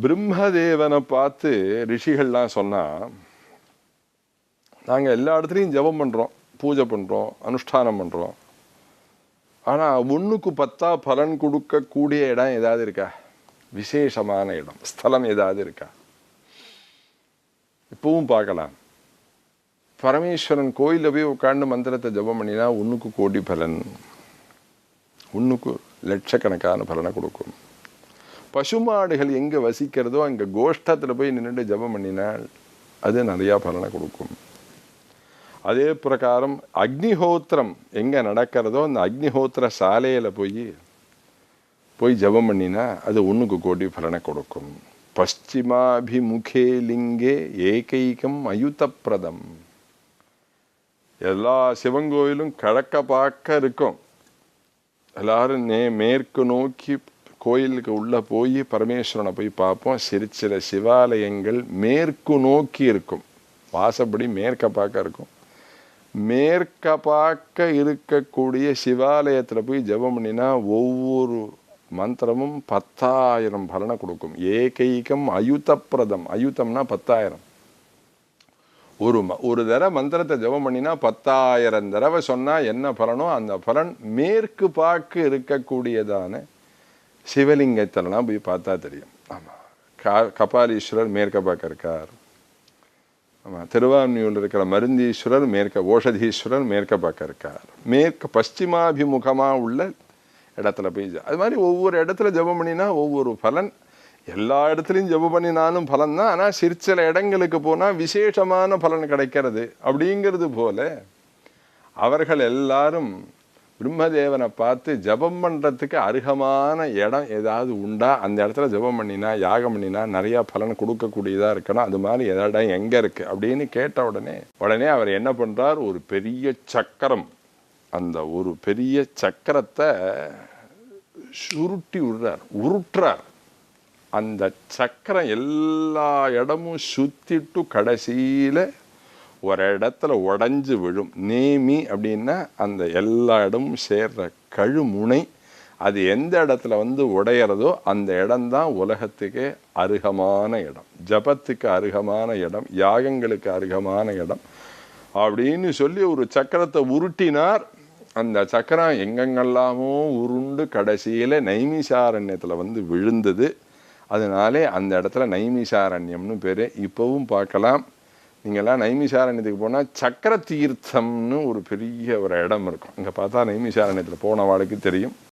பிரம்மதேவனை பார்த்து ரிஷிகள்லாம் சொன்னால், நாங்கள் எல்லா இடத்துலையும் ஜபம் பண்ணுறோம், பூஜை பண்ணுறோம், அனுஷ்டானம் பண்ணுறோம். ஆனால் 1க்கு 10 பலன் கொடுக்கக்கூடிய இடம் ஏதாவது இருக்கா? விசேஷமான இடம், ஸ்தலம் ஏதாவது இருக்கா? இப்பவும் பார்க்கலாம். பரமேஸ்வரன் கோயிலில் போய் உட்காந்து மந்திரத்தை ஜபம் பண்ணினா 1க்கு கோடி பலன், 1க்கு லட்சக்கணக்கான பலனை கொடுக்கும். பசுமாடுகள் எங்கே வசிக்கிறதோ அங்கே கோஷ்டத்தில் போய் நின்றுட்டு ஜபம் பண்ணினால் அது நிறையா பலனை கொடுக்கும். அதே பிரகாரம் அக்னிஹோத்திரம் எங்கே நடக்கிறதோ அந்த அக்னிஹோத்திர சாலையில் போய் ஜபம் பண்ணினா அது 1க்கு கோடி பலனை கொடுக்கும். பশ্চিமாபிமுகே லிங்கே ஏகைகம் அயுதப்பிரதம். எல்லா சிவன் கோயிலும் கிழக்க பார்க்க இருக்கும். எல்லாரும் மேற்கு நோக்கி கோயிலுக்கு உள்ளே போய் பரமேஸ்வரனை போய் பார்ப்போம். சில சிவாலயங்கள் மேற்கு நோக்கி இருக்கும், வாசப்படி மேற்க பார்க்க இருக்கும். மேற்க பார்க்க இருக்கக்கூடிய சிவாலயத்தில் போய் ஜபம் பண்ணினா ஒவ்வொரு மந்திரமும் 10,000 பலனை கொடுக்கும். ஏகைகம் அயுதப்பிரதம். அயுதம்னா 10,000. ஒரு தடவை மந்திரத்தை ஜபம் பண்ணினா 10,000 தடவை சொன்னால் என்ன பலனோ அந்த பலன் மேற்கு பார்க்க இருக்கக்கூடியதான சிவலிங்கத்திலலாம் போய் பார்த்தா தெரியும். ஆமாம், கபாலீஸ்வரர் மேற்க பார்க்க இருக்கார். ஆமாம், திருவான்மியூரில் இருக்கிற மருந்தீஸ்வரர் ஓஷதீஸ்வரர் மேற்க பார்க்க இருக்கார். பশ্চিமாபிமுகமாக உள்ள இடத்துல போய் அது மாதிரி ஒவ்வொரு இடத்துல ஜபம் பண்ணினா ஒவ்வொரு பலன். எல்லா இடத்துலையும் ஜபம் பண்ணினாலும் பலன் தான். ஆனால் சில இடங்களுக்கு போனால் விசேஷமான பலன் கிடைக்கிறது. அப்படிங்கிறது போல அவர்கள் எல்லாரும் பிரம்மதேவனை பார்த்து ஜபம் பண்ணுறதுக்கு அருகமான இடம் ஏதாவது உண்டா, அந்த இடத்துல ஜபம் பண்ணினா யாகம் பண்ணினா நிறையா பலன் கொடுக்கக்கூடியதாக இருக்கணும், அது மாதிரி இடம் எங்கே இருக்குது அப்படின்னு கேட்ட உடனே அவர் என்ன பண்ணுறார், ஒரு பெரிய சக்கரம், அந்த ஒரு பெரிய சக்கரத்தை உருட்டுறார். அந்த சக்கரம் எல்லா இடமும் சுற்றிட்டு கடைசியில் ஒரு இடத்துல உடஞ்சி விழும். நேமி அப்படின்னா அந்த எல்லா இடமும் சேர்ற கழுமுனை. அது எந்த இடத்துல உடையிறதோ அந்த இடம்தான் உலகத்துக்கே அருகமான இடம், ஜபத்துக்கு அருகமான இடம், யாகங்களுக்கு அருகமான இடம் அப்படின்னு சொல்லி ஒரு சக்கரத்தை உருட்டினார். அந்த சக்கரம் எங்கெங்கெல்லாமோ உருண்டு கடைசியில் நைமிசாரண்யத்தில் விழுந்தது. அதனாலே அந்த இடத்துல நைமிசாரண்யம்னு பேர். இப்போவும் பார்க்கலாம், நீங்கள்லாம் நைமிசாரண்யத்துக்கு போனால் சக்கர தீர்த்தம்னு ஒரு பெரிய ஒரு இடம் இருக்கும். இங்கே பார்த்தா நைமிசாரண்யத்தில் போன வாழ்க்கை தெரியும்.